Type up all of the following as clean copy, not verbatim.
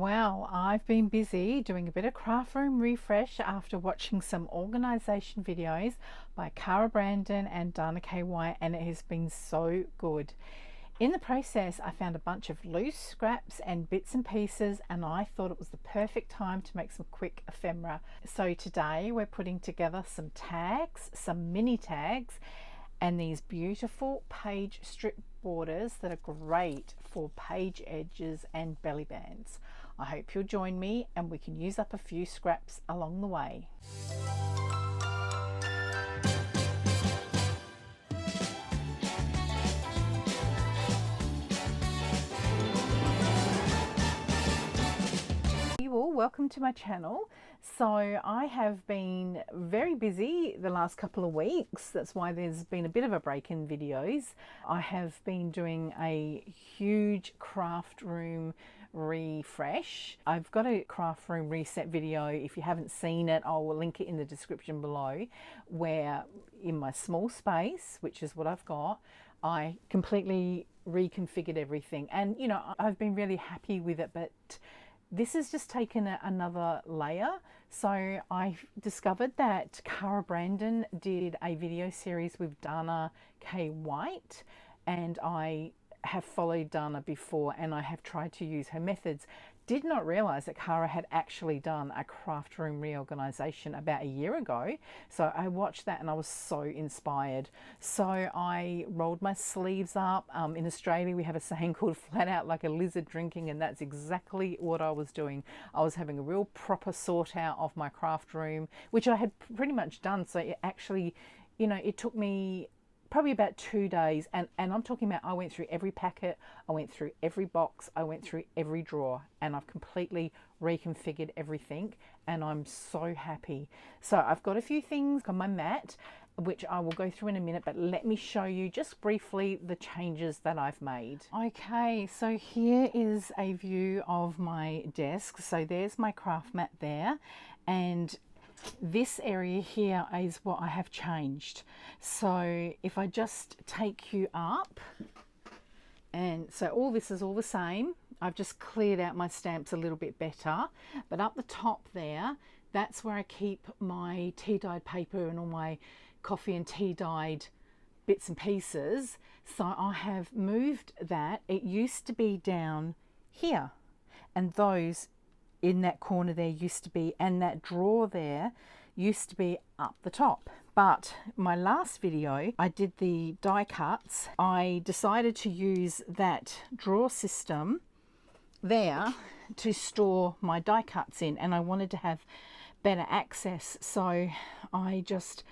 Well, I've been busy doing a bit of craft room refresh after watching some organisation videos by Cara Brandon and Dana KY, and it has been so good. In the process, I found a bunch of loose scraps and bits and pieces, and I thought it was the perfect time to make some quick ephemera. So today we're putting together some tags, some mini tags, and these beautiful page strip borders that are great for page edges and belly bands. I hope you'll join me and we can use up a few scraps along the way. Welcome to my channel. So I have been very busy the last couple of weeks. That's why there's been a bit of a break in videos. I have been doing a huge craft room refresh. I've got a craft room reset video. If you haven't seen it, I will link it in the description below, where in my small space, which is what I've got, I completely reconfigured everything. And you know, I've been really happy with it, but this has just taken another layer. So I discovered that Cara Brandon did a video series with Dana K. White, and I have followed Dana before and I have tried to use her methods. Did not realize that Cara had actually done a craft room reorganization about a year ago. So I watched that and I was so inspired. So I rolled my sleeves up. In Australia, we have a saying called flat out like a lizard drinking, and that's exactly what I was doing. I was having a real proper sort out of my craft room, which I had pretty much done. So it actually, you know, it took me probably about 2 days, and I'm talking about I went through every packet, I went through every box, I went through every drawer, and I've completely reconfigured everything, and I'm so happy. So I've got a few things on my mat which I will go through in a minute, but let me show you just briefly the changes that I've made. Okay, so here is a view of my desk. So there's my craft mat there, and this area here is what I have changed. So if I just take you up, and so all this is all the same. I've just cleared out my stamps a little bit better, but up the top there, that's where I keep my tea dyed paper and all my coffee and tea dyed bits and pieces. So I have moved that. It used to be down here, and those in that corner there used to be, and that drawer there used to be up the top. But my last video, I did the die cuts. I decided to use that drawer system there to store my die cuts in, and I wanted to have better access. So I just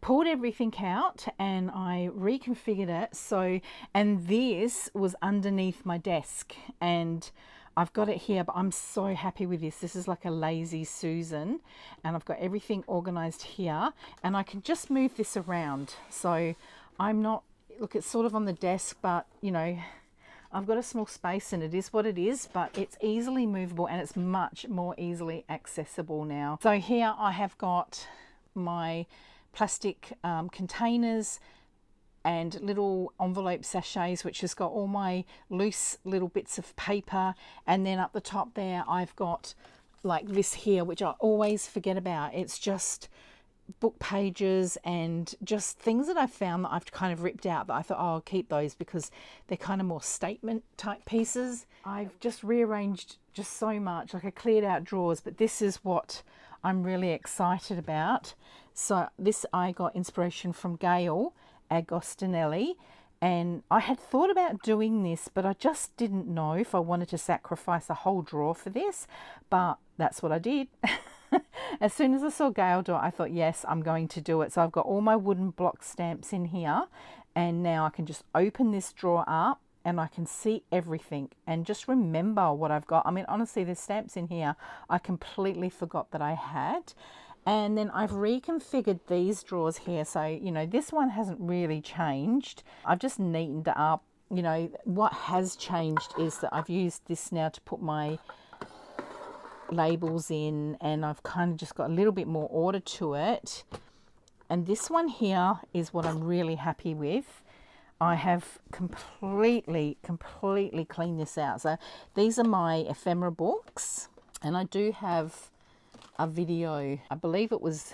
pulled everything out and I reconfigured it. So, and this was underneath my desk, and I've got it here, but I'm so happy with this. This is like a lazy Susan, and I've got everything organized here, and I can just move this around. So I'm not, look, it's sort of on the desk, but you know, I've got a small space and it is what it is, but it's easily movable and it's much more easily accessible now. So here I have got my plastic containers and little envelope sachets, which has got all my loose little bits of paper, and then up the top there I've got like this here, which I always forget about. It's just book pages and just things that I've found that I've kind of ripped out that I thought, oh, I'll keep those because they're kind of more statement type pieces. I've just rearranged just so much, like I cleared out drawers, but this is what I'm really excited about. So this, I got inspiration from Gail Agostinelli, and I had thought about doing this, but I just didn't know if I wanted to sacrifice a whole drawer for this, but that's what I did. As soon as I saw Gail do it, I thought, yes, I'm going to do it. So I've got all my wooden block stamps in here, and now I can just open this drawer up and I can see everything and just remember what I've got. I mean, honestly, there's stamps in here I completely forgot that I had. And then I've reconfigured these drawers here. So, you know, this one hasn't really changed. I've just neatened it up. You know, what has changed is that I've used this now to put my labels in, and I've kind of just got a little bit more order to it. And this one here is what I'm really happy with. I have completely cleaned this out. So these are my ephemera books, and I do have a video. I believe it was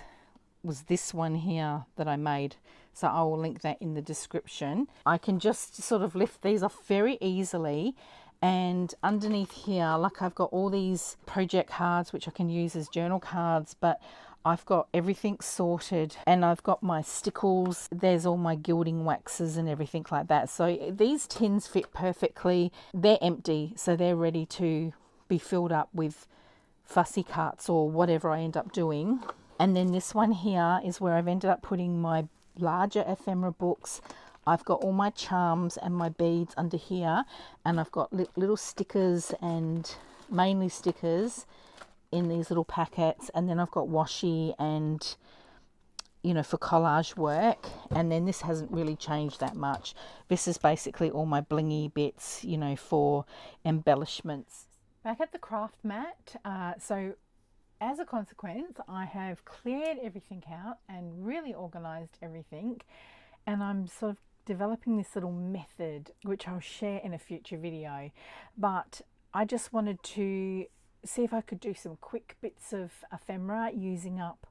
this one here that I made. So I will link that in the description. I can just sort of lift these off very easily. And underneath here, like I've got all these project cards, which I can use as journal cards, but I've got everything sorted, and I've got my stickles. There's all my gilding waxes and everything like that. So these tins fit perfectly. They're empty, so they're ready to be filled up with fussy cuts or whatever I end up doing. And then this one here is where I've ended up putting my larger ephemera books. I've got all my charms and my beads under here, and I've got little stickers, and mainly stickers in these little packets, and then I've got washi and, you know, for collage work. And then this hasn't really changed that much. This is basically all my blingy bits, you know, for embellishments. Back at the craft mat, so as a consequence, I have cleared everything out and really organized everything, and I'm sort of developing this little method which I'll share in a future video. But I just wanted to see if I could do some quick bits of ephemera using up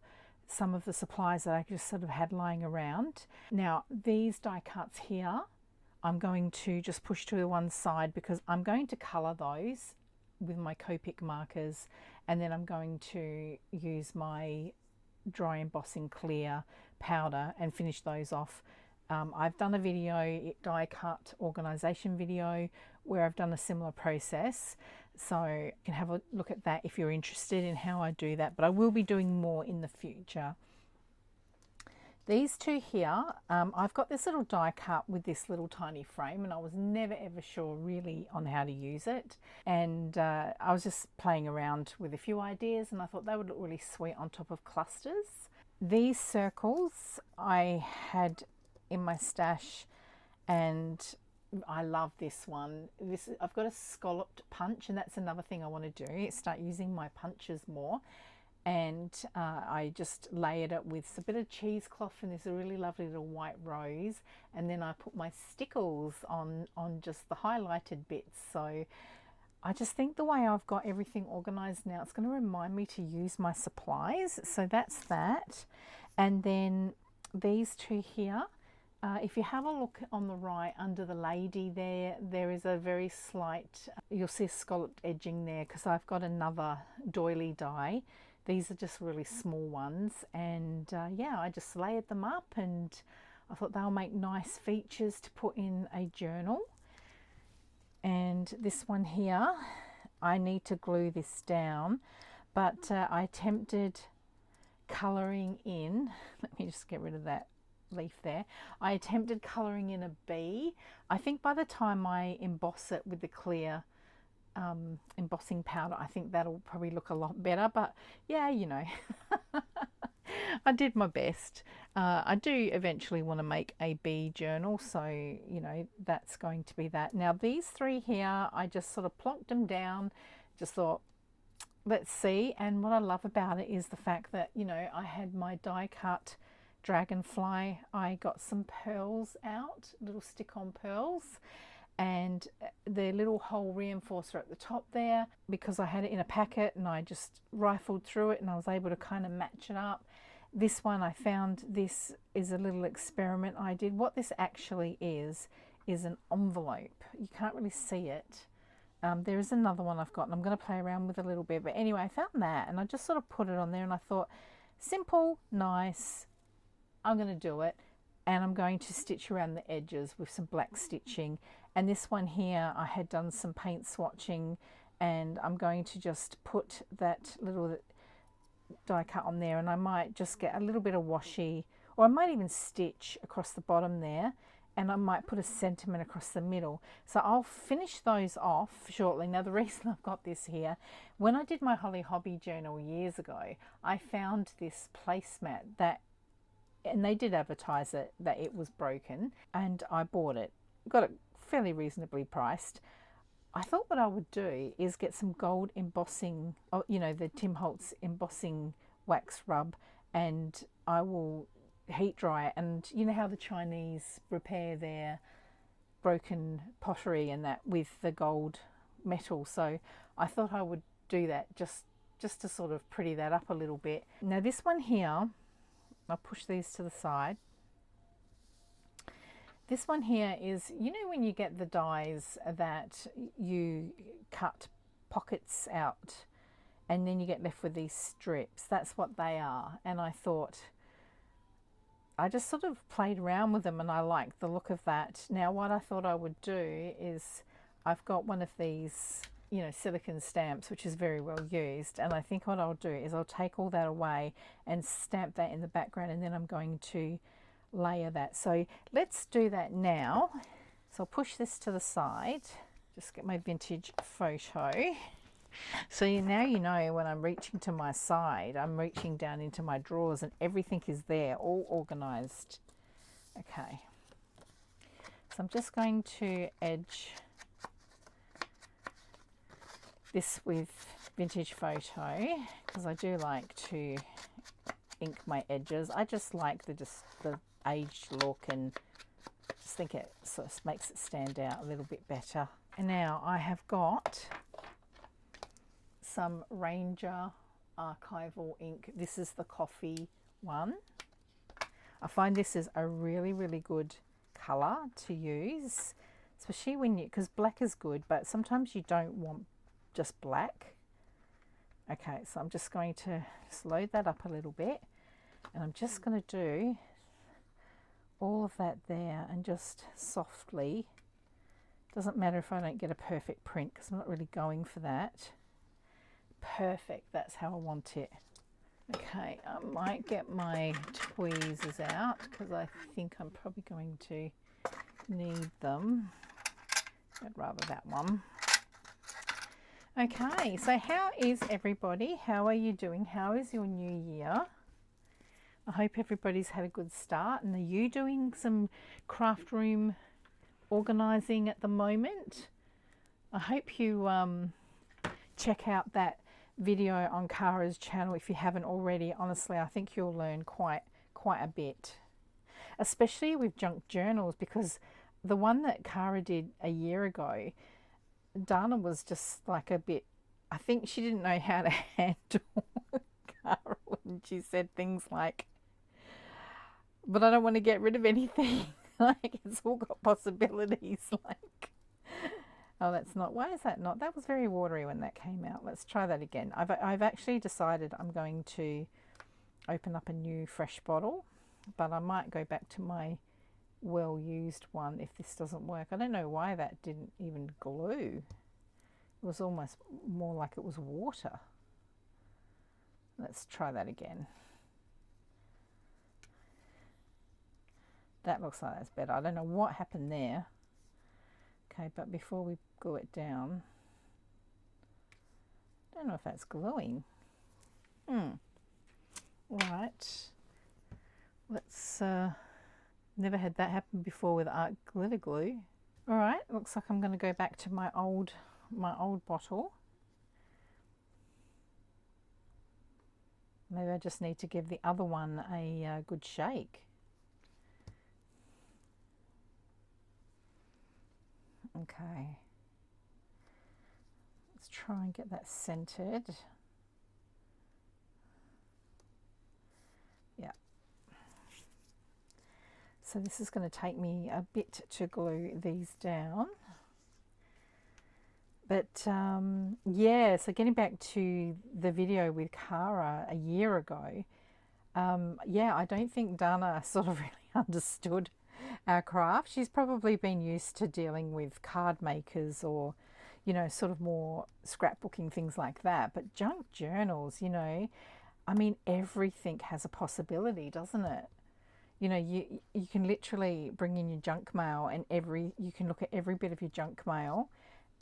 some of the supplies that I just sort of had lying around. Now these die cuts here, I'm going to just push to one side because I'm going to colour those with my Copic markers, and then I'm going to use my dry embossing clear powder and finish those off. I've done a video, die cut organisation video, where I've done a similar process, so you can have a look at that if you're interested in how I do that, but I will be doing more in the future. These two here, I've got this little die cut with this little tiny frame, and I was never ever sure really on how to use it, and I was just playing around with a few ideas, and I thought they would look really sweet on top of clusters. These circles I had in my stash, and I love this one. I've got a scalloped punch, and that's another thing I want to do, is start using my punches more. And I just layered it with a bit of cheesecloth and this really lovely little white rose, and then I put my stickles on just the highlighted bits. So I just think the way I've got everything organized now, it's going to remind me to use my supplies. So that's that. And then these two here, if you have a look on the right under the lady there is a very slight, you'll see scalloped edging there because I've got another doily die. These are just really small ones, and yeah, I just layered them up, and I thought they'll make nice features to put in a journal. And this one here, I need to glue this down, but I attempted colouring in, let me just get rid of that leaf there. I attempted colouring in a bee. I think by the time I emboss it with the clear embossing powder, I think that'll probably look a lot better, but yeah, you know, I did my best. I do eventually want to make a bee journal, so you know, that's going to be that. Now these three here, I just sort of plonked them down, just thought, let's see. And what I love about it is the fact that, you know, I had my die cut dragonfly. I got some pearls out, little stick-on pearls, and the little hole reinforcer at the top there, because I had it in a packet and I just rifled through it and I was able to kind of match it up. This one, I found this is a little experiment I did. What this actually is an envelope. You can't really see it. There is another one I've got, and I'm going to play around with a little bit, but anyway, I found that and I just sort of put it on there, and I thought, simple, nice, I'm going to do it. And I'm going to stitch around the edges with some black stitching. And this one here, I had done some paint swatching, and I'm going to just put that little die cut on there, and I might just get a little bit of washi, or I might even stitch across the bottom there, and I might put a sentiment across the middle. So I'll finish those off shortly. Now the reason I've got this here, when I did my Holly Hobby journal years ago, I found this placemat that, and they did advertise it, that it was broken, and I bought it. Got it fairly reasonably priced. I thought what I would do is get some gold embossing, you know, the Tim Holtz embossing wax rub, and I will heat dry it. And you know how the Chinese repair their broken pottery and that with the gold metal. So I thought I would do that just to sort of pretty that up a little bit. Now this one here, I'll push these to the side. This one here is, you know, when you get the dies that you cut pockets out and then you get left with these strips, that's what they are. And I thought, I just sort of played around with them and I liked the look of that. Now what I thought I would do is, I've got one of these, you know, silicone stamps, which is very well used, and I think what I'll do is I'll take all that away and stamp that in the background, and then I'm going to layer that. So let's do that now. So I'll push this to the side, just get my vintage photo. So now you know when I'm reaching to my side, I'm reaching down into my drawers and everything is there, all organized. Okay, so I'm just going to edge this with vintage photo because I do like to ink my edges. I just like the aged look and just think it sort of makes it stand out a little bit better. And now I have got some Ranger archival ink. This is the coffee one. I find this is a really, really good color to use, especially when because black is good, but sometimes you don't want just black. Okay, so I'm just going to load that up a little bit, and I'm just going to do all of that there and just softly, doesn't matter if I don't get a perfect print because I'm not really going for that. Perfect, that's how I want it. Okay, I might get my tweezers out because I think I'm probably going to need them. I'd rather that one. Okay, so how is everybody? How are you doing? How is your new year? I hope everybody's had a good start. And are you doing some craft room organising at the moment? I hope you check out that video on Kara's channel if you haven't already. Honestly, I think you'll learn quite a bit, especially with junk journals, because the one that Kara did a year ago, Dana was just like a bit, I think she didn't know how to handle Kara when she said things like, but I don't want to get rid of anything. Like, it's all got possibilities. Like, oh, that's not, why is that not? That was very watery when that came out. Let's try that again. I've actually decided I'm going to open up a new fresh bottle, but I might go back to my well-used one if this doesn't work. I don't know why that didn't even glue. It was almost more like it was water. Let's try that again. That looks like that's better. I don't know what happened there. Okay, but before we glue it down, I don't know if that's gluing. All right, let's never had that happen before with art glitter glue. All right, looks like I'm going to go back to my old bottle. Maybe I just need to give the other one a good shake. Okay, let's try and get that centered. Yeah. So this is going to take me a bit to glue these down. But yeah, so getting back to the video with Kara a year ago, yeah, I don't think Dana sort of really understood our craft. She's probably been used to dealing with card makers or, you know, sort of more scrapbooking, things like that. But junk journals, you know, I mean, everything has a possibility, doesn't it? You know, you can literally bring in your junk mail and you can look at every bit of your junk mail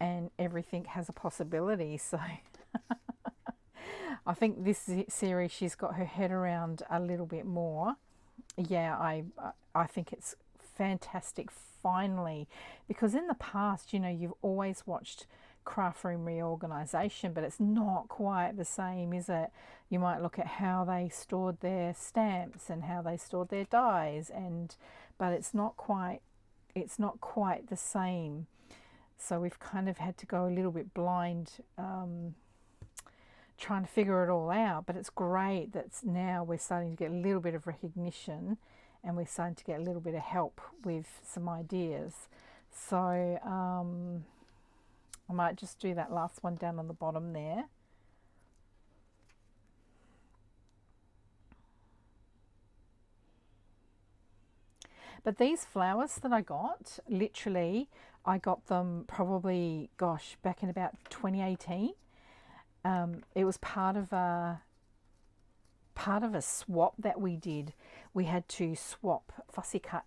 and everything has a possibility. So I think this series, she's got her head around a little bit more. Yeah, I think it's fantastic finally, because in the past, you know, you've always watched craft room reorganisation, but it's not quite the same, is it? You might look at how they stored their stamps and how they stored their dies, but it's not quite it's not quite the same. So we've kind of had to go a little bit blind, trying to figure it all out. But it's great that now we're starting to get a little bit of recognition, and we're starting to get a little bit of help with some ideas. So I might just do that last one down on the bottom there. But these flowers that I got, literally, I got them probably, gosh, back in about 2018. It was part of a swap that we did. We had to swap fussy cut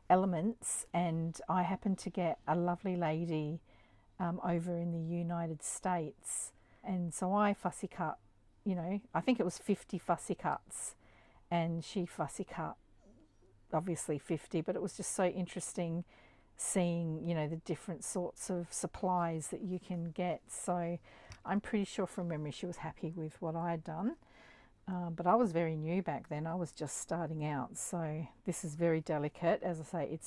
elements, and I happened to get a lovely lady over in the United States, and so I fussy cut, you know, I think it was 50 fussy cuts, and she fussy cut obviously 50, but it was just so interesting seeing, you know, the different sorts of supplies that you can get. So I'm pretty sure from memory she was happy with what I had done. But I was very new back then. I was just starting out. So this is very delicate. As I say,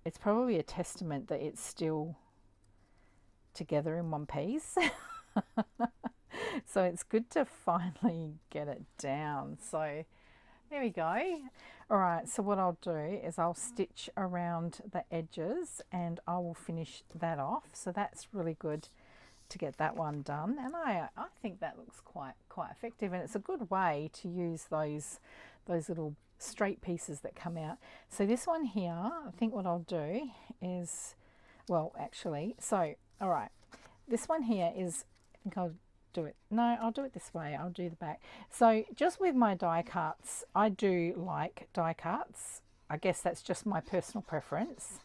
it's probably a testament that it's still together in one piece. So it's good to finally get it down. So there we go. All right, so what I'll do is I'll stitch around the edges and I will finish that off. So that's really good to get that one done. And I think that looks quite effective, and it's a good way to use those little straight pieces that come out. So this one here, I think what I'll do is, well, actually, so, all right, this one here is, I think I'll do it. No, I'll do it this way. I'll do the back. So just with my die cuts, I do like die cuts. I guess that's just my personal preference,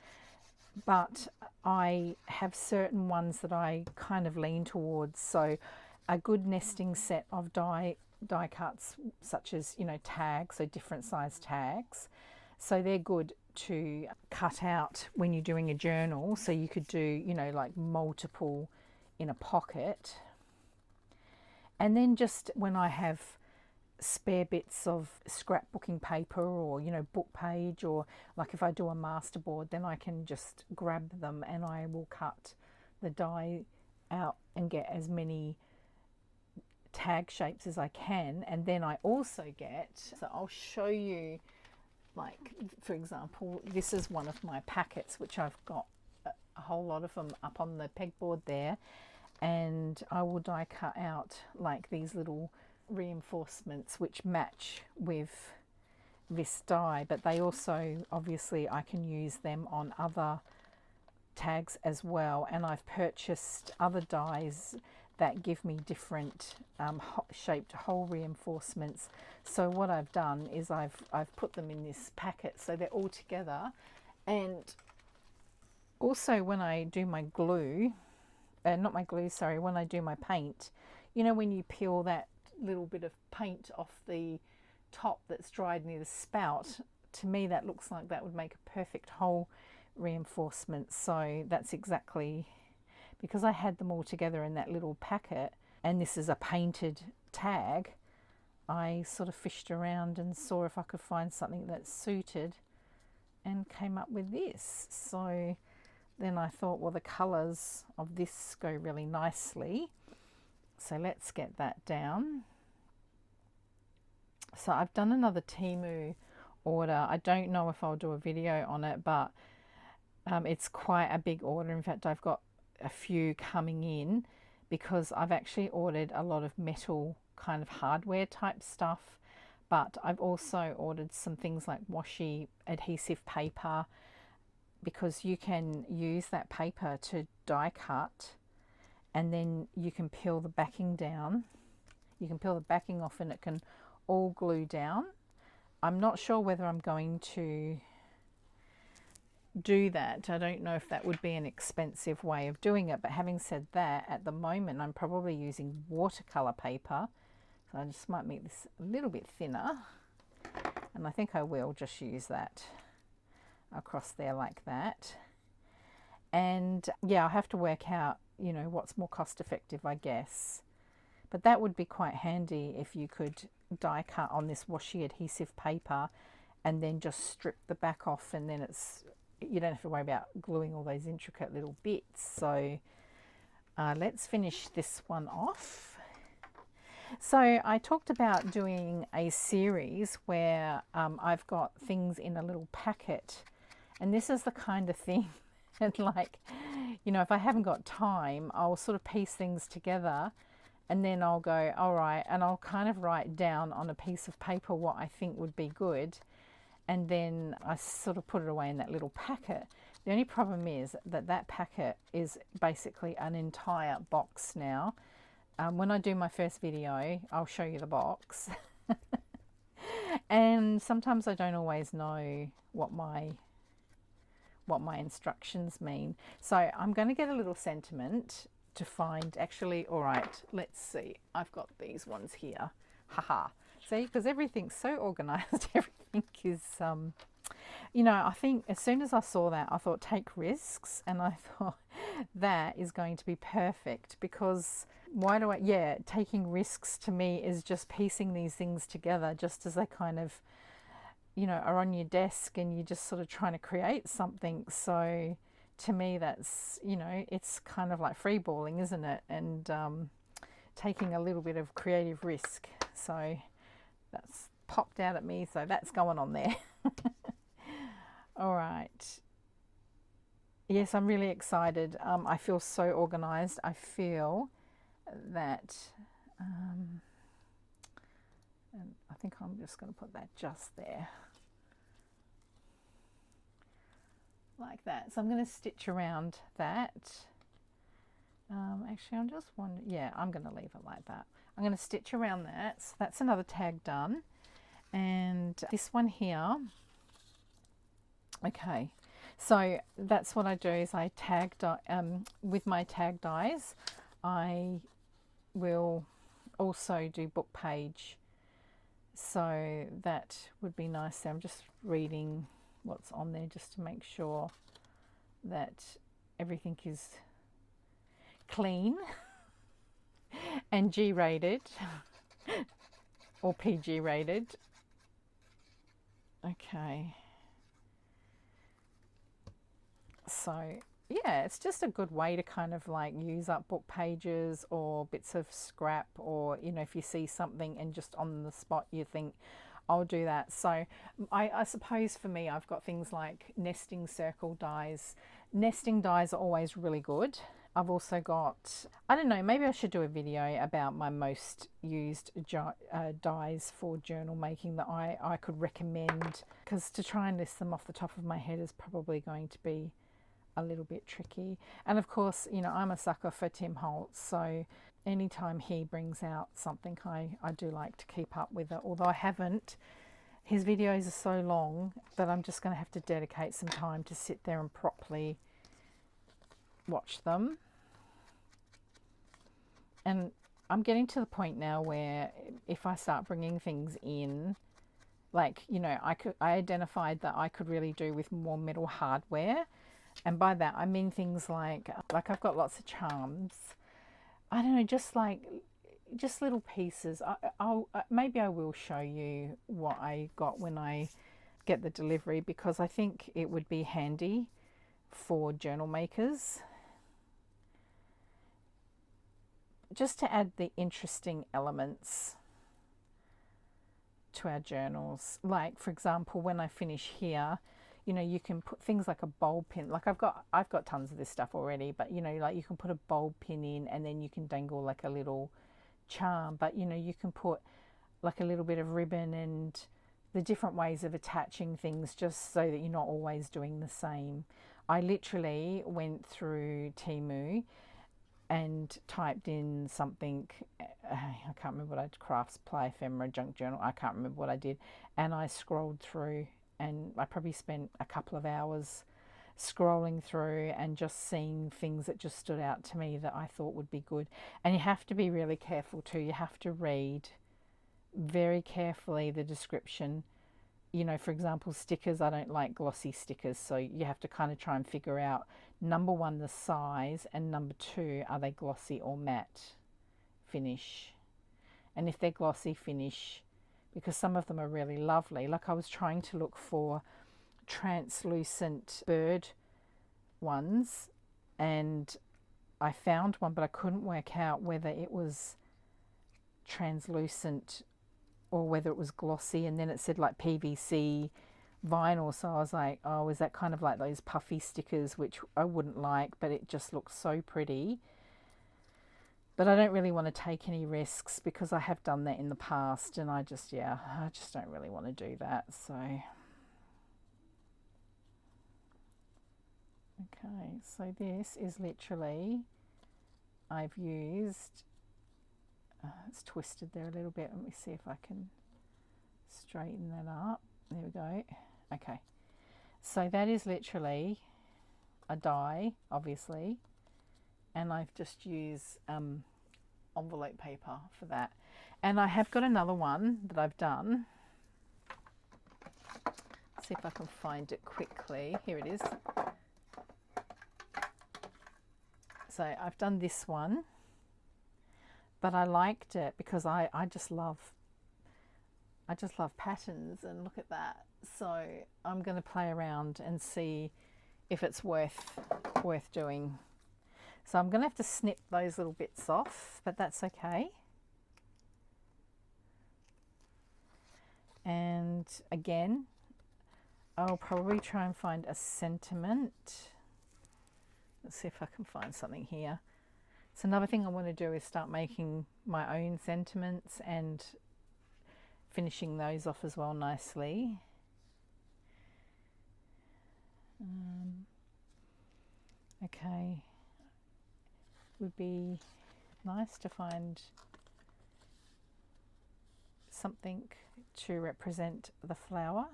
but I have certain ones that I kind of lean towards. So a good nesting set of die cuts, such as, you know, tags, so different size tags. So they're good to cut out when you're doing a journal. So you could do, you know, like multiple in a pocket. And then just when I have spare bits of scrapbooking paper, or, you know, book page, or like if I do a masterboard, then I can just grab them and I will cut the die out and get as many tag shapes as I can. And then I also get, so I'll show you, like, for example, this is one of my packets, which I've got a whole lot of them up on the pegboard there. And I will die cut out like these little reinforcements which match with this die, but they also, obviously, I can use them on other tags as well. And I've purchased other dies that give me different shaped hole reinforcements. So what I've done is I've put them in this packet so they're all together. And also when I do my glue, not my glue, sorry, when I do my paint, you know, when you peel that little bit of paint off the top that's dried near the spout, to me that looks like that would make a perfect hole reinforcement. So that's exactly, because I had them all together in that little packet, and this is a painted tag, I sort of fished around and saw if I could find something that suited and came up with this. So then I thought, well, the colours of this go really nicely. So let's get that down. So I've done another Temu order. I don't know if I'll do a video on it, but it's quite a big order. In fact, I've got a few coming in because I've actually ordered a lot of metal kind of hardware type stuff, but I've also ordered some things like washi adhesive paper, because you can use that paper to die cut, and then you can peel the backing down. You can peel the backing off and it can all glue down. I'm not sure whether I'm going to do that. I don't know if that would be an expensive way of doing it, but having said that, at the moment I'm probably using watercolor paper. So I just might make this a little bit thinner, and I think I will just use that across there like that. And yeah, I'll have to work out, you know, what's more cost effective, I guess. But that would be quite handy if you could die cut on this washi adhesive paper and then just strip the back off, and then you don't have to worry about gluing all those intricate little bits. So let's finish this one off. So I talked about doing a series where I've got things in a little packet, and this is the kind of thing and like, you know, if I haven't got time, I'll sort of piece things together, and then I'll go, all right, and I'll kind of write down on a piece of paper what I think would be good, and then I sort of put it away in that little packet. The only problem is that that packet is basically an entire box now. When I do my first video, I'll show you the box. And sometimes I don't always know what my instructions mean. So I'm going to get a little sentiment to find, actually, all right, let's see. I've got these ones here. Haha. See, because everything's so organized. Everything is, you know, I think as soon as I saw that, I thought take risks, and I thought that is going to be perfect, because why do I, yeah, taking risks to me is just piecing these things together just as they kind of, you know, are on your desk and you're just sort of trying to create something. So to me, that's, you know, it's kind of like freeballing, isn't it? And taking a little bit of creative risk. So that's popped out at me, so that's going on there. All right. Yes, I'm really excited. I feel so organized. I feel that, and I think I'm just going to put that just there. Like that. So I'm going to stitch around that. Actually, I'm just wondering, yeah, I'm going to leave it like that. I'm going to stitch around that. So that's another tag done. And this one here, okay, so that's what I do is I tag with my tag dies. I will also do book page, so that would be nice. So I'm just reading what's on there just to make sure that everything is clean and G rated or PG rated. Okay, so yeah, it's just a good way to kind of like use up book pages or bits of scrap, or, you know, if you see something and just on the spot you think, I'll do that. So I suppose for me, I've got things like nesting circle dies. Nesting dies are always really good. I've also got, I don't know, maybe I should do a video about my most used dies for journal making that I could recommend, because to try and list them off the top of my head is probably going to be a little bit tricky. And of course, you know, I'm a sucker for Tim Holtz, so anytime he brings out something, I do like to keep up with it, although I haven't. His videos are so long that I'm just going to have to dedicate some time to sit there and properly watch them. And I'm getting to the point now where if I start bringing things in, like, you know, I identified that I could really do with more metal hardware. And by that, I mean things like I've got lots of charms. I don't know, just little pieces. I'll maybe I will show you what I got when I get the delivery, because I think it would be handy for journal makers, just to add the interesting elements to our journals. Like, for example, when I finish here, you know, you can put things like a bulb pin. Like I've got tons of this stuff already, but you know, like you can put a bulb pin in, and then you can dangle like a little charm. But you know, you can put like a little bit of ribbon and the different ways of attaching things, just so that you're not always doing the same. I literally went through Temu and typed in something, I can't remember what I did, crafts, play, ephemera, junk journal, I can't remember what I did, and I scrolled through, and I probably spent a couple of hours scrolling through and just seeing things that just stood out to me that I thought would be good. And you have to be really careful too. You have to read very carefully the description. You know, for example, stickers, I don't like glossy stickers, so you have to kind of try and figure out, number one, the size, and number two, are they glossy or matte finish? And if they're glossy finish, because some of them are really lovely, like I was trying to look for translucent bird ones, and I found one, but I couldn't work out whether it was translucent or whether it was glossy, and then it said like PVC vinyl, so I was like, oh, is that kind of like those puffy stickers, which I wouldn't like, but it just looks so pretty. But I don't really want to take any risks because I have done that in the past, and I just don't really want to do that. So okay, so this is literally, I've used, it's twisted there a little bit. Let me see if I can straighten that up. There we go. Okay, so that is literally a die, obviously, and I've just used envelope paper for that. And I have got another one that I've done. Let's see if I can find it quickly. Here it is. So I've done this one, but I liked it because I just love patterns, and look at that. So I'm going to play around and see if it's worth doing. So I'm going to have to snip those little bits off, but that's okay. And again, I'll probably try and find a sentiment. Let's see if I can find something here. So another thing I want to do is start making my own sentiments and finishing those off as well nicely. Okay, would be nice to find something to represent the flower.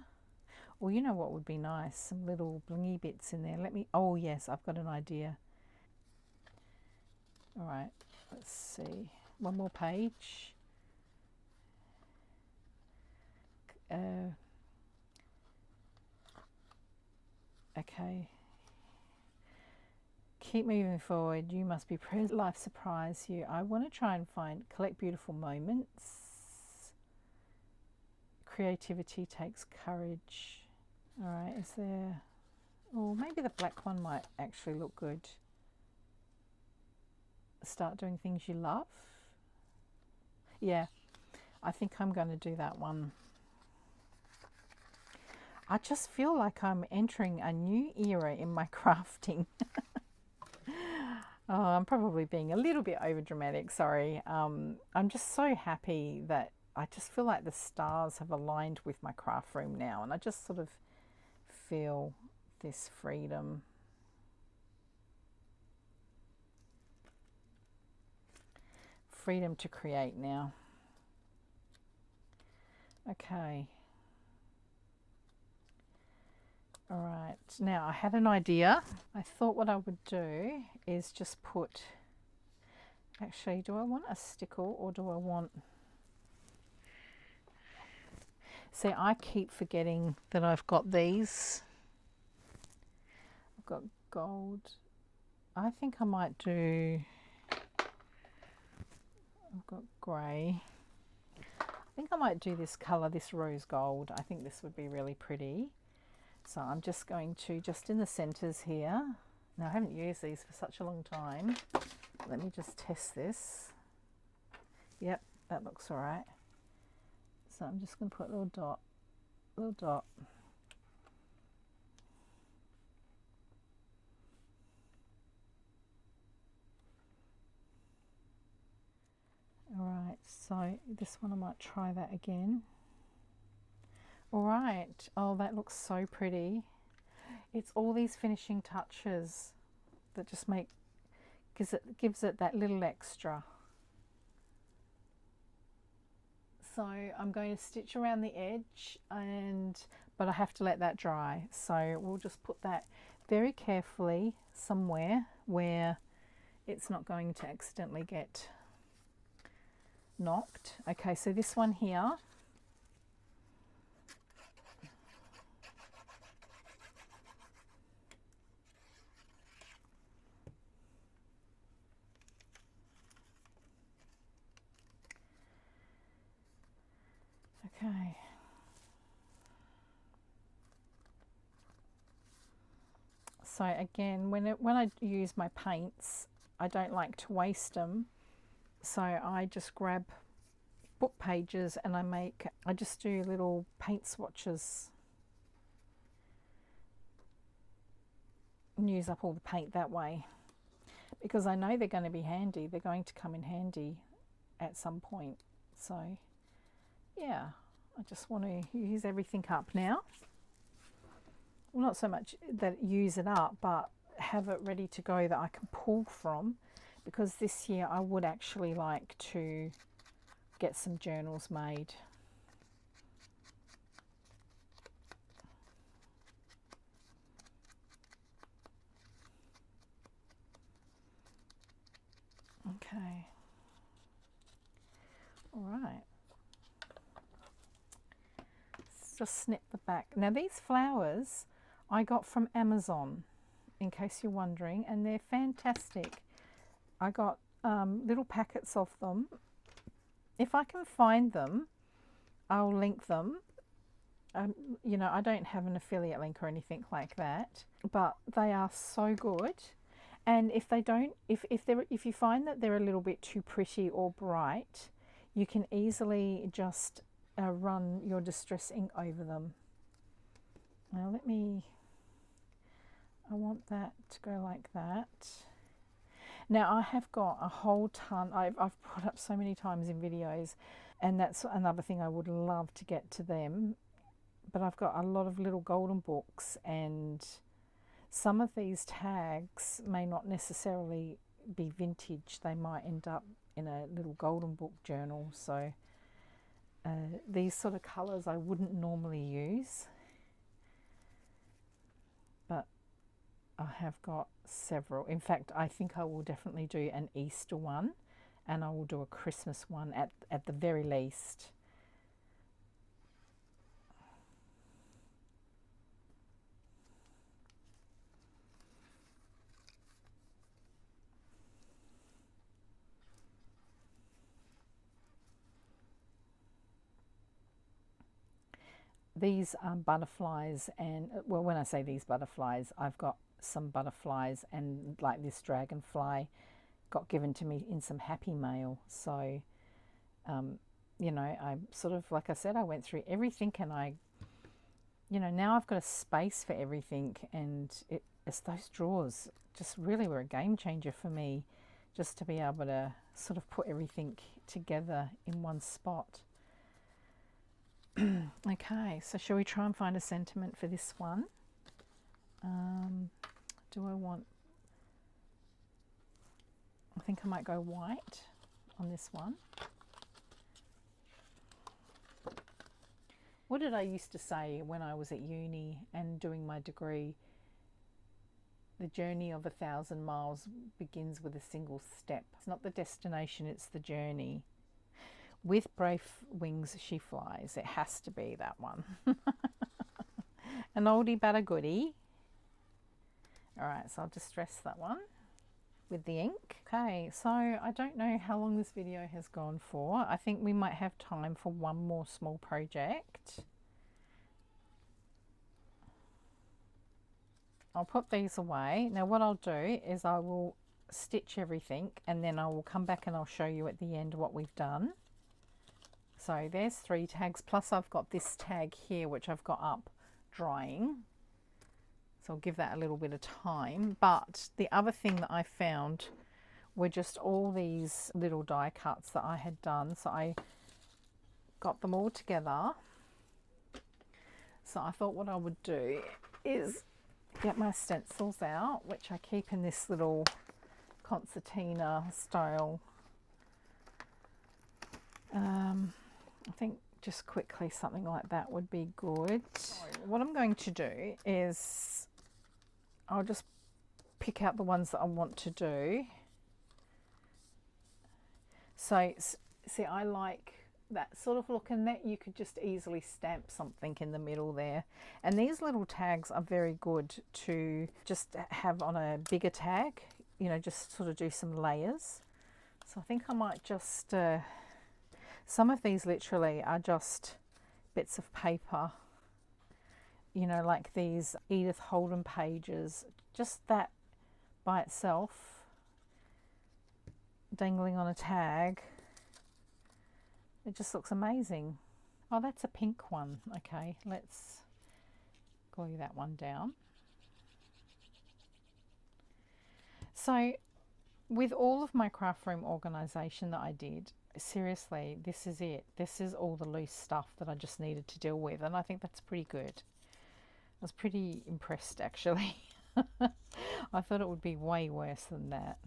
Well, you know what would be nice? Some little blingy bits in there. Oh yes, I've got an idea. All right, let's see. One more page. Okay. Keep moving forward. You must be present. Life surprise you. I want to try and collect beautiful moments. Creativity takes courage. All right, is there... Oh, maybe the black one might actually look good. Start doing things you love. Yeah, I think I'm going to do that one. I just feel like I'm entering a new era in my crafting. Oh, I'm probably being a little bit over dramatic, sorry. I'm just so happy that I just feel like the stars have aligned with my craft room now, and I just sort of feel this freedom. Freedom to create now. Okay. All right, now I had an idea. I thought what I would do is just put, actually, do I want a stickle or do I want, see, I keep forgetting that I've got these. I've got gold. I think I might do, I've got grey. I think I might do this colour, this rose gold. I think this would be really pretty. So I'm just going to, just in the centres here. Now I haven't used these for such a long time. Let me just test this. Yep, that looks all right. So I'm just going to put a little dot, little dot. All right, so this one I might try that again. All right, oh, that looks so pretty. It's all these finishing touches that just gives it that little extra. So I'm going to stitch around the edge, but I have to let that dry. So we'll just put that very carefully somewhere where it's not going to accidentally get knocked. Okay, so this one here, okay. So again, when I use my paints, I don't like to waste them. So I just grab book pages and I just do little paint swatches and use up all the paint that way, because I know they're going to be handy. They're going to come in handy at some point. So yeah, I just want to use everything up now. Well, not so much that use it up, but have it ready to go that I can pull from, because this year I would actually like to get some journals made. Okay. All right. Let's just snip the back. Now these flowers I got from Amazon, in case you're wondering, and they're fantastic. I got little packets of them. If I can find them, I'll link them. You know, I don't have an affiliate link or anything like that, but they are so good. And if they don't, if you find that they're a little bit too pretty or bright, you can easily just run your distress ink over them. Now I want that to go like that. Now I have got a whole ton, I've put up so many times in videos, and that's another thing I would love to get to them. But I've got a lot of little golden books, and some of these tags may not necessarily be vintage. They might end up in a little golden book journal. So these sort of colours I wouldn't normally use, but I have got several. In fact, I think I will definitely do an Easter one, and I will do a Christmas one at the very least. These are butterflies, and well, when I say these butterflies, I've got some butterflies, and like this dragonfly got given to me in some happy mail. So you know, I sort of, like I said, I went through everything, and now I've got a space for everything, and it's those drawers just really were a game changer for me, just to be able to sort of put everything together in one spot. Okay, so shall we try and find a sentiment for this one? Do I want... I think I might go white on this one. What did I used to say when I was at uni and doing my degree? The journey of 1,000 miles begins with a single step. It's not the destination, it's the journey. With brave wings she flies. It has to be that one. An oldie but a goodie. All right, so I'll distress that one with the ink. Okay, so I don't know how long this video has gone for. I think we might have time for one more small project. I'll put these away. Now what I'll do is I will stitch everything, and then I will come back and I'll show you at the end what we've done. So there's 3 tags, plus I've got this tag here which I've got up drying. So I'll give that a little bit of time. But the other thing that I found were just all these little die cuts that I had done. So I got them all together. So I thought what I would do is get my stencils out, which I keep in this little concertina style. I think just quickly something like that would be good. What I'm going to do is I'll just pick out the ones that I want to do. So see, I like that sort of look, and that you could just easily stamp something in the middle there. And these little tags are very good to just have on a bigger tag, you know, just sort of do some layers. So I think I might just some of these literally are just bits of paper you know, like these Edith Holden pages, just that by itself, dangling on a tag, it just looks amazing. Oh, that's a pink one. Okay, let's glue that one down. So with all of my craft room organisation that I did, seriously, this is it. This is all the loose stuff that I just needed to deal with, and I think that's pretty good. I was pretty impressed, actually. I thought it would be way worse than that.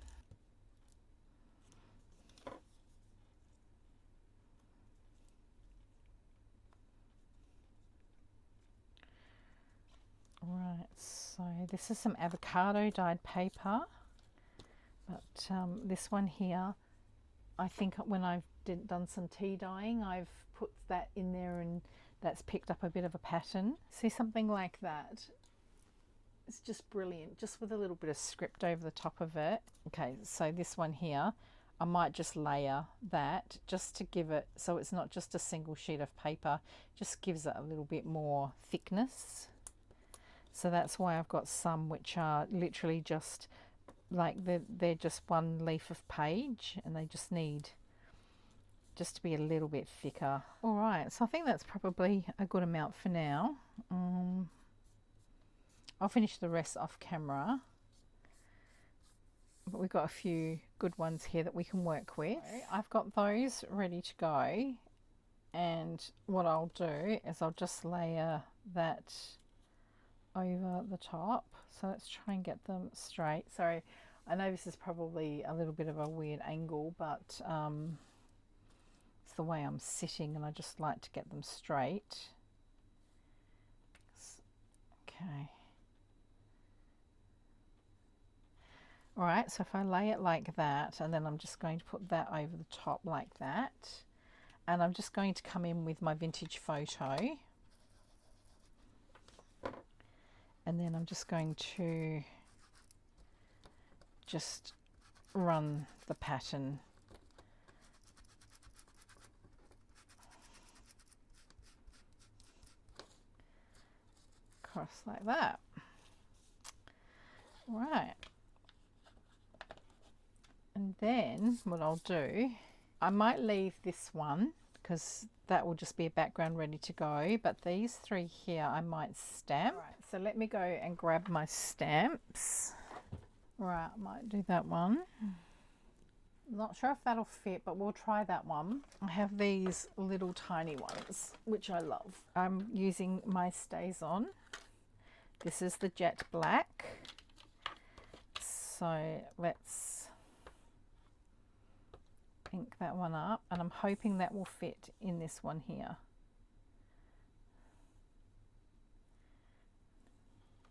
Right, so this is some avocado dyed paper, but this one here, I think when I've done some tea dyeing, I've put that in there and that's picked up a bit of a pattern. See, something like that. It's just brilliant, just with a little bit of script over the top of it. Okay, so this one here, I might just layer that just to give it, so it's not just a single sheet of paper, just gives it a little bit more thickness. So that's why I've got some which are literally just like they're just one leaf of page, and they just need just to be a little bit thicker. All right, so I think that's probably a good amount for now. I'll finish the rest off camera, but we've got a few good ones here that we can work with. I've got those ready to go, and what I'll do is I'll just layer that over the top. So let's try and get them straight. Sorry, I know this is probably a little bit of a weird angle, but it's the way I'm sitting, and I just like to get them straight. Okay. All right, so if I lay it like that, and then I'm just going to put that over the top like that, and I'm just going to come in with my vintage photo, and then I'm just going to just run the pattern across like that. Right, and then what I'll do, I might leave this one because that will just be a background ready to go, but these three here I might stamp. Right, so let me go and grab my stamps. Right, I might do that one. Not sure if that'll fit, but we'll try that one. I have these little tiny ones, which I love. I'm using my StazOn. This is the jet black. So let's pink that one up, and I'm hoping that will fit in this one here.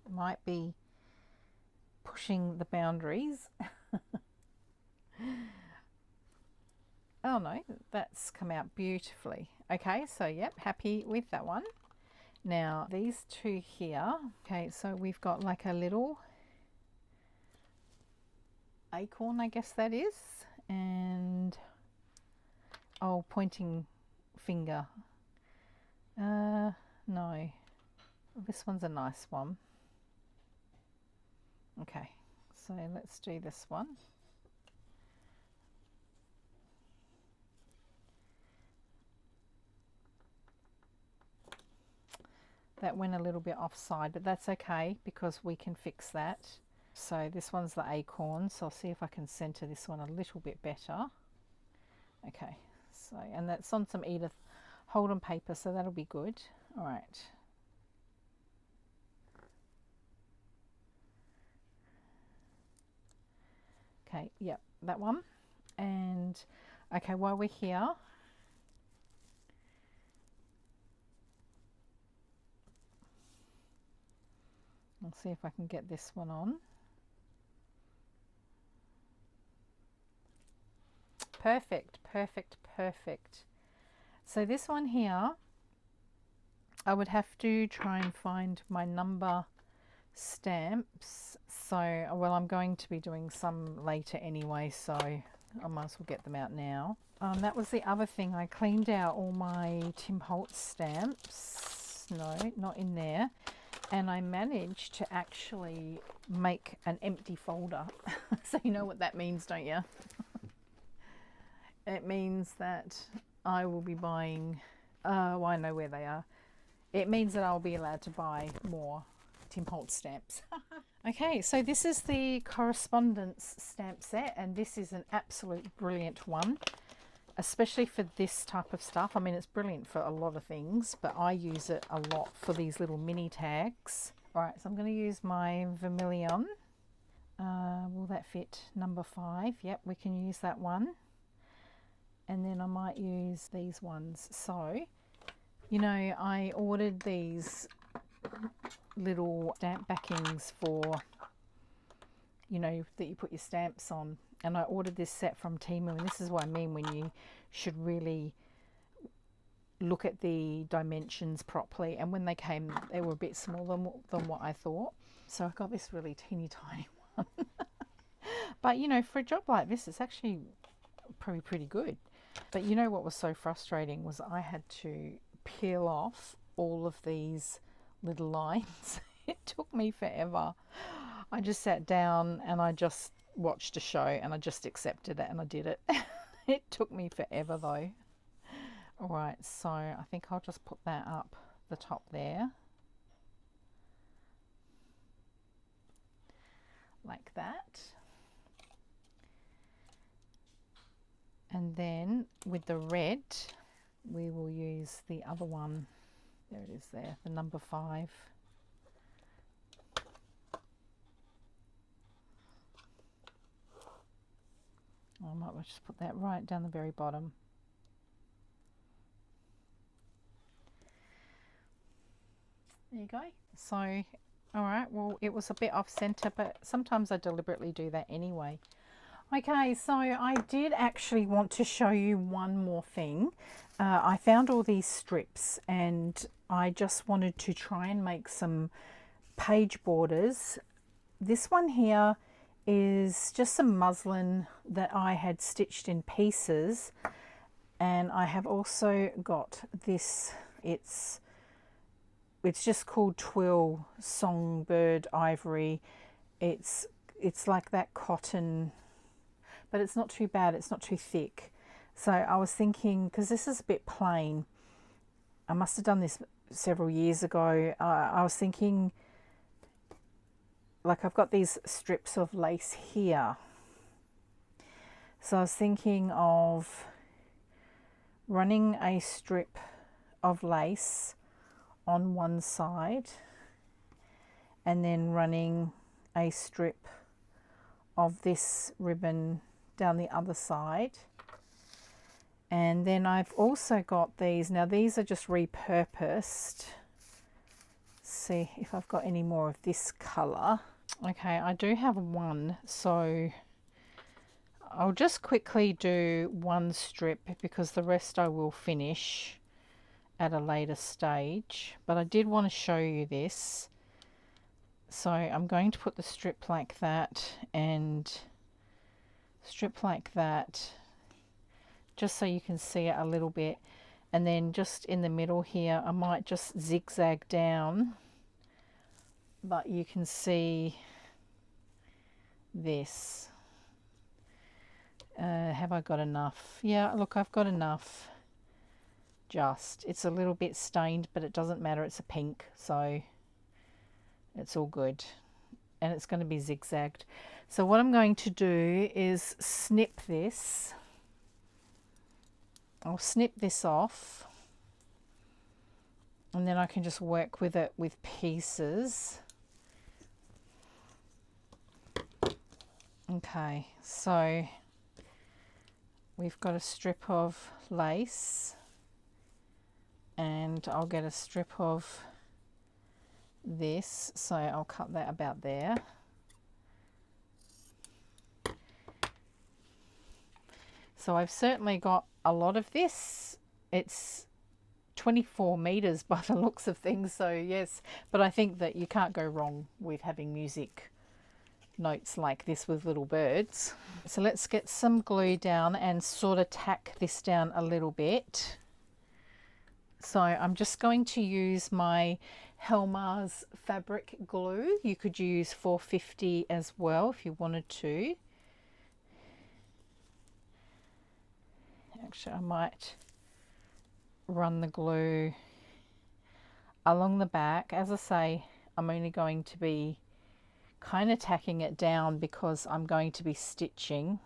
Might be pushing the boundaries. Oh no, that's come out beautifully. Okay, so yep, happy with that one. Now these two here, okay, so we've got like a little acorn, I guess that is, and oh, pointing finger. No, this one's a nice one. Okay, so let's do this one. That went a little bit offside, but that's okay because we can fix that. So this one's the acorn, so I'll see if I can center this one a little bit better. Okay, so, and that's on some Edith Holden paper, so that'll be good. All right. Okay, yep, that one. And okay, while we're here, I'll see if I can get this one on. Perfect, perfect, perfect. So this one here, I would have to try and find my number stamps. So, well, I'm going to be doing some later anyway, so I might as well get them out now. That was the other thing. I cleaned out all my Tim Holtz stamps. No, not in there. And I managed to actually make an empty folder. So you know what that means, don't you? It means that I will be buying, well, I know where they are. It means that I'll be allowed to buy more Tim Holtz stamps. Okay, so this is the correspondence stamp set, and this is an absolute brilliant one, especially for this type of stuff. I mean, it's brilliant for a lot of things, but I use it a lot for these little mini tags. All right, so I'm going to use my vermilion. Will that fit number 5? Yep, we can use that one. And then I might use these ones. So, you know, I ordered these little stamp backings for, you know, that you put your stamps on. And I ordered this set from Temu, and this is what I mean when you should really look at the dimensions properly. And when they came, they were a bit smaller than what I thought. So I got this really teeny tiny one. But, you know, for a job like this, it's actually probably pretty good. But you know what was so frustrating was I had to peel off all of these little lines. It took me forever. I just sat down and I just watched a show and I just accepted it and I did it. It took me forever though. All right, so I think I'll just put that up the top there. Like that. And then with the red, we will use the other one. There it is there, the number 5. I might just put that right down the very bottom. There you go. So, all right, well, it was a bit off center, but sometimes I deliberately do that anyway. Okay, so I did actually want to show you one more thing. I found all these strips and I just wanted to try and make some page borders. This one here is just some muslin that I had stitched in pieces, and I have also got this, it's just called Twill Songbird Ivory. It's like that cotton, but it's not too bad, it's not too thick. So I was thinking, because this is a bit plain, I must have done this several years ago. I was thinking, like I've got these strips of lace here. So I was thinking of running a strip of lace on one side and then running a strip of this ribbon down the other side. And then I've also got these. Now these are just repurposed. See if I've got any more of this colour. Okay, I do have one, so I'll just quickly do one strip because the rest I will finish at a later stage. But I did want to show you this. So I'm going to put the strip like that and strip like that, just so you can see it a little bit. And then just in the middle here, I might just zigzag down, but you can see this. Have I got enough? Yeah, look, I've got enough. Just, it's a little bit stained, but it doesn't matter. It's a pink, so it's all good. And it's going to be zigzagged. So what I'm going to do is snip this. I'll snip this off. And then I can just work with it with pieces. Okay, so we've got a strip of lace. And I'll get a strip of this, so I'll cut that about there. So I've certainly got a lot of this. It's 24 meters by the looks of things, so yes, but I think that you can't go wrong with having music notes like this with little birds. So let's get some glue down and sort of tack this down a little bit So I'm just going to use my Helmar's fabric glue. You could use 450 as well if you wanted to. Actually, I might run the glue along the back. As I say, I'm only going to be kind of tacking it down because I'm going to be stitching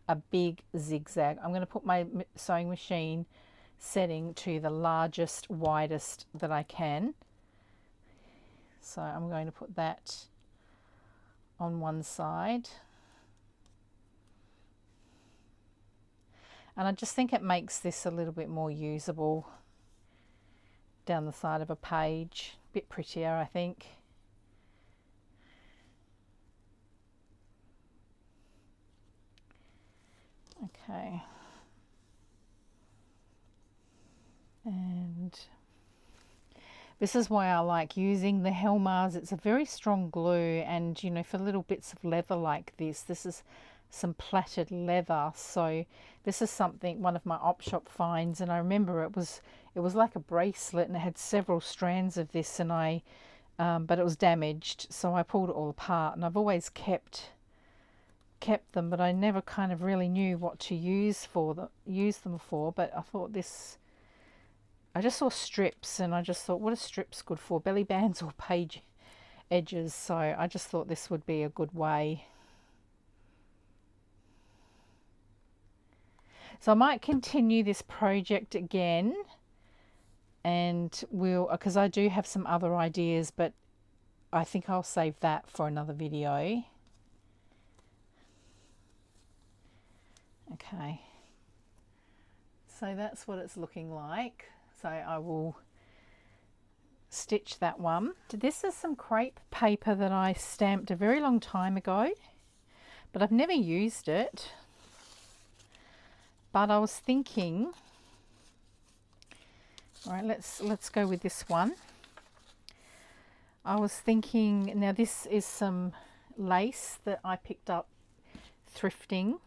a big zigzag. I'm going to put my sewing machine setting to the largest, widest that I can. So I'm going to put that on one side. And I just think it makes this a little bit more usable down the side of a page. A bit prettier, I think. Okay. And this is why I like using the Helmar's. It's a very strong glue, and you know, for little bits of leather like this is some plaited leather. So this is something, one of my op shop finds, and I remember it was like a bracelet and it had several strands of this, and but it was damaged, so I pulled it all apart, and I've always kept them, but I never kind of really knew what to use them for. But I thought this, I just saw strips and I just thought, what are strips good for? Belly bands or page edges? So I just thought this would be a good way. So I might continue this project again, and because I do have some other ideas, but I think I'll save that for another video. Okay, so that's what it's looking like. So I will stitch that one. This is some crepe paper that I stamped a very long time ago, but I've never used it. But I was thinking, all right, let's go with this one. I was thinking, now this is some lace that I picked up thrifting.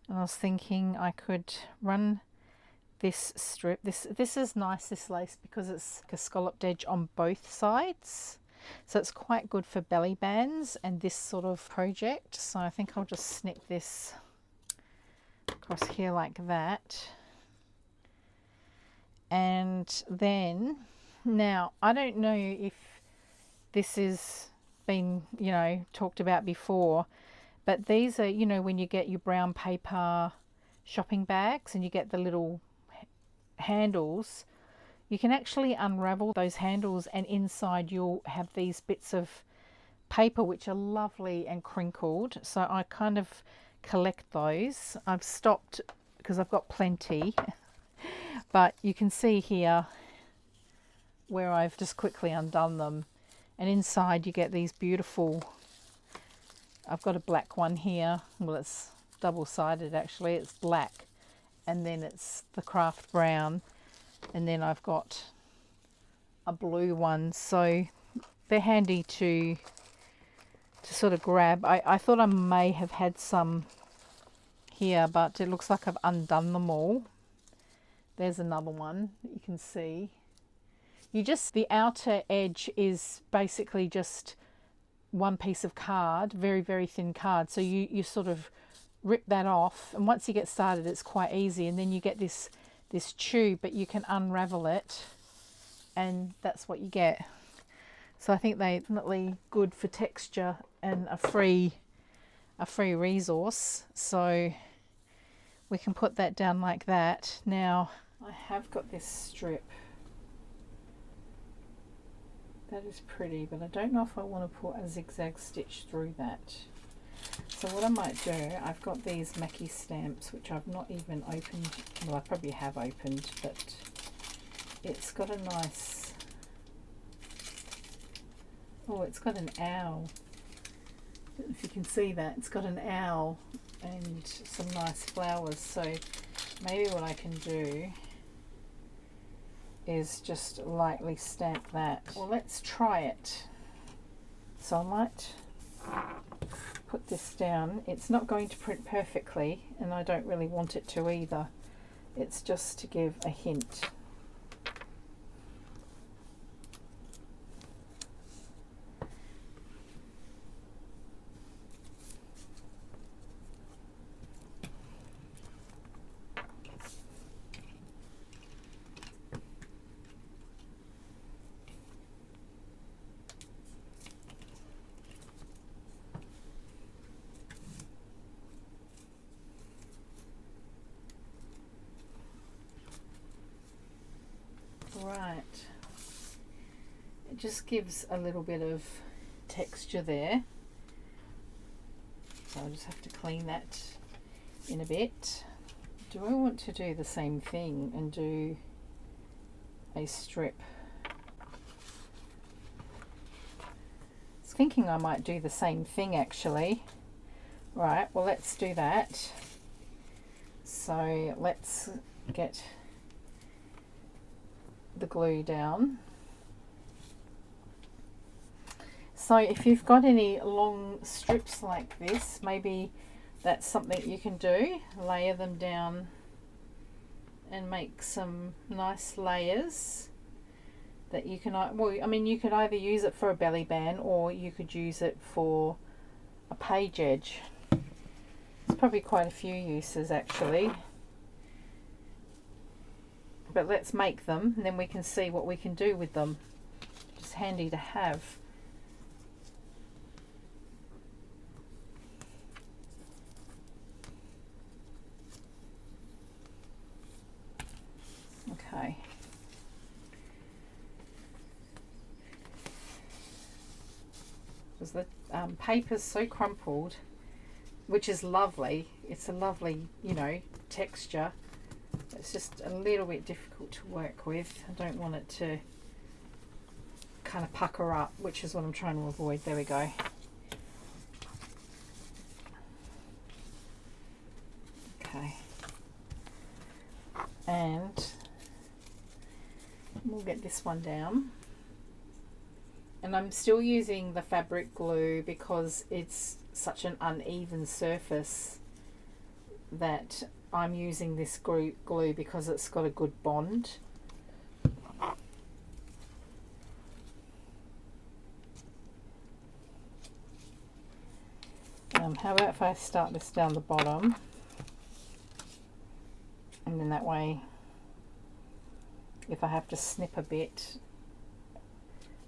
And I was thinking I could run this strip. This is nice, this lace, because it's a scalloped edge on both sides. So it's quite good for belly bands and this sort of project. So I think I'll just snip this across here like that. And then, now I don't know if this has been, you know, talked about before, but these are, you know, when you get your brown paper shopping bags and you get the little handles, you can actually unravel those handles, and inside you'll have these bits of paper which are lovely and crinkled. So I kind of collect those. I've stopped because I've got plenty, but you can see here where I've just quickly undone them, and inside you get these beautiful, I've got a black one here. Well, it's double-sided actually. It's black, and then it's the craft brown, and then I've got a blue one. So they're handy to sort of grab. I thought I may have had some here, but it looks like I've undone them all. There's another one that you can see. The outer edge is basically just one piece of card, very, very thin card. So you sort of rip that off, and once you get started it's quite easy, and then you get this tube, but you can unravel it, and that's what you get. So I think they're definitely good for texture and a free resource. So we can put that down like that. Now I have got this strip. That is pretty, but I don't know if I want to put a zigzag stitch through that. So what I might do, I've got these Mackie stamps, which I've not even opened. Well, I probably have opened, but it's got a nice, oh, it's got an owl. I don't know if you can see that. It's got an owl and some nice flowers. So maybe what I can do is just lightly stamp that. Well, let's try it. So I might put this down. It's not going to print perfectly, and I don't really want it to either, It's just to give a hint. Right, it just gives a little bit of texture there, so I'll just have to clean that in a bit. Do I want to do the same thing and do a strip? I was thinking I might do the same thing actually. Right, well let's do that. So let's get the glue down. So if you've got any long strips like this, maybe that's something you can do. Layer them down and make some nice layers that you can, well, I mean, you could either use it for a belly band or you could use it for a page edge. There's probably quite a few uses actually. But let's make them and then we can see what we can do with them. Just handy to have. Okay. Because the paper's so crumpled, which is lovely. It's a lovely, you know, texture. It's just a little bit difficult to work with. I don't want it to kind of pucker up, which is what I'm trying to avoid. There we go. Okay. And we'll get this one down. And I'm still using the fabric glue because it's such an uneven surface that I'm using this glue because it's got a good bond. How about if I start this down the bottom, and then that way if I have to snip a bit,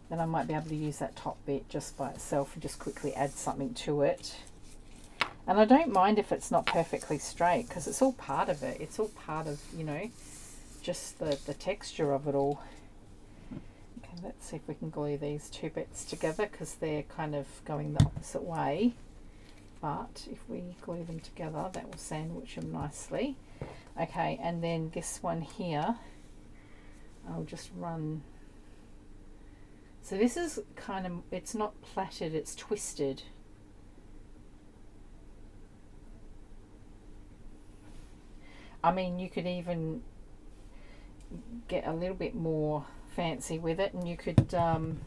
then I might be able to use that top bit just by itself and just quickly add something to it. And I don't mind if it's not perfectly straight because it's all part of it. It's all part of, you know, just the texture of it all. Okay, let's see if we can glue these two bits together because they're kind of going the opposite way. But if we glue them together, that will sandwich them nicely. Okay, and then this one here, I'll just run. So this is kind of, it's not plaited, it's twisted. I mean, you could even get a little bit more fancy with it, and you could kind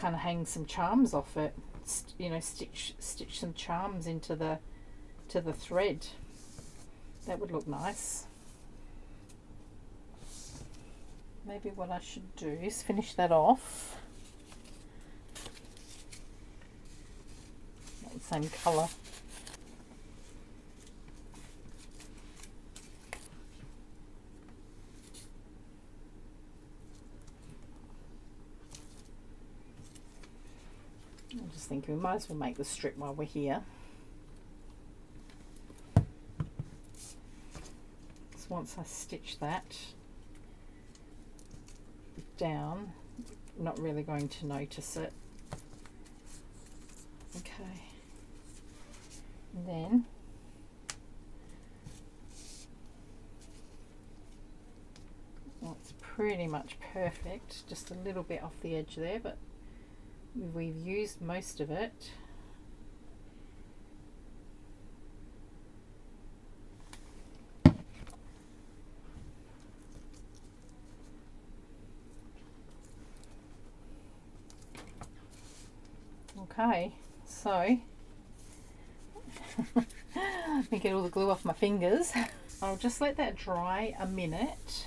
of hang some charms off it. You know, stitch some charms into the thread. That would look nice. Maybe what I should do is finish that off. Not the same colour. I'm just thinking we might as well make the strip while we're here. So once I stitch that down, I'm not really going to notice it. Okay. And then well, it's pretty much perfect. Just a little bit off the edge there, but we've used most of it. Okay, so let me get all the glue off my fingers. I'll just let that dry a minute.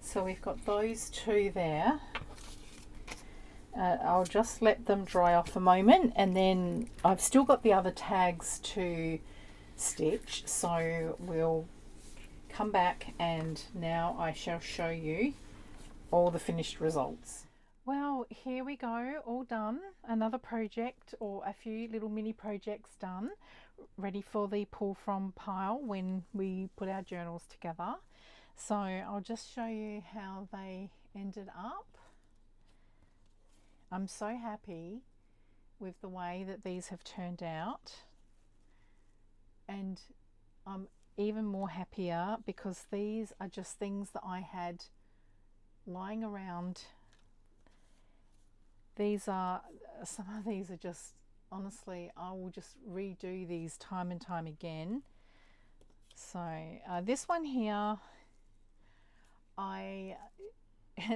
So we've got those two there. I'll just let them dry off a moment, and then I've still got the other tags to stitch, so we'll come back and now I shall show you all the finished results. Well, here we go, all done. Another project, or a few little mini projects done, ready for the pull from pile when we put our journals together. So I'll just show you how they ended up. I'm so happy with the way that these have turned out, and I'm even more happier because these are just things that I had lying around. Some of these are just, honestly, I will just redo these time and time again. So this one here,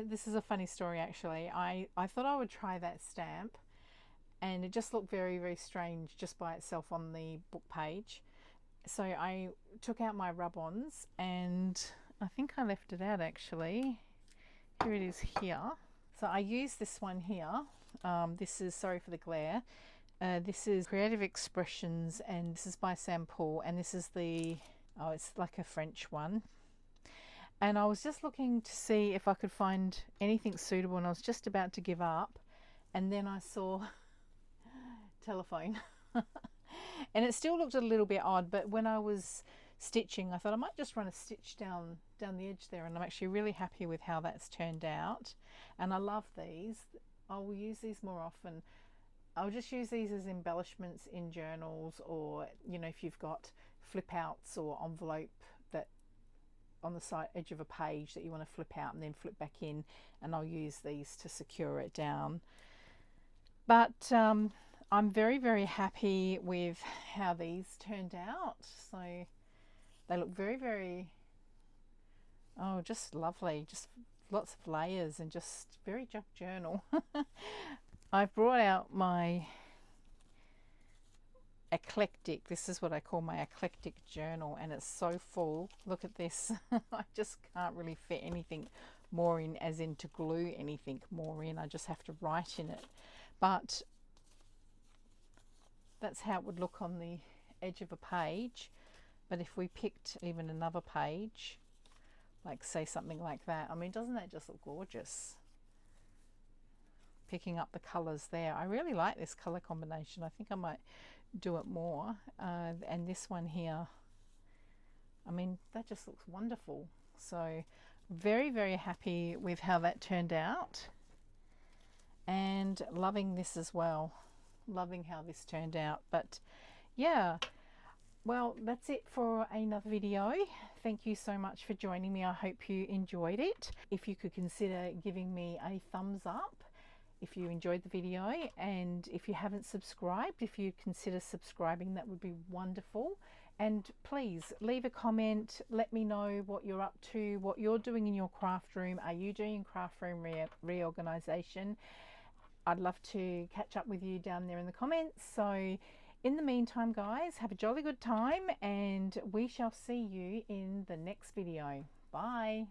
this is a funny story actually. I thought I would try that stamp, and it just looked very, very strange just by itself on the book page. So I took out my rub-ons, and I think I left it out actually. Here it is here. So I used this one here. This is, sorry for the glare, this is Creative Expressions, and this is by Sam Paul, and this is the, oh, it's like a French one. And I was just looking to see if I could find anything suitable, and I was just about to give up, and then I saw telephone. And it still looked a little bit odd, but when I was stitching, I thought I might just run a stitch down the edge there, and I'm actually really happy with how that's turned out. And I love these. I will use these more often. I'll just use these as embellishments in journals, or, you know, if you've got flip outs or envelope that on the side edge of a page that you want to flip out and then flip back in, and I'll use these to secure it down. But I'm very, very happy with how these turned out. So they look very, very, oh, just lovely, just lots of layers and just very junk journal. I've brought out my eclectic, this is what I call my eclectic journal, and it's so full. Look at this. I just can't really fit anything more in, as in to glue anything more in. I just have to write in it. But that's how it would look on the edge of a page. But if we picked even another page, like say something like that, I mean, doesn't that just look gorgeous? Picking up the colors there. I really like this color combination. I think I might do it more. And this one here, I mean, that just looks wonderful. So very, very happy with how that turned out, and loving this as well. Loving how this turned out. But yeah, well, that's it for another video. Thank you so much for joining me. I hope you enjoyed it. If you could consider giving me a thumbs up if you enjoyed the video, and if you haven't subscribed, if you consider subscribing, that would be wonderful. And please leave a comment, let me know what you're up to, what you're doing in your craft room. Are you doing craft room reorganization? I'd love to catch up with you down there in the comments. So in the meantime, guys, have a jolly good time, and we shall see you in the next video. Bye.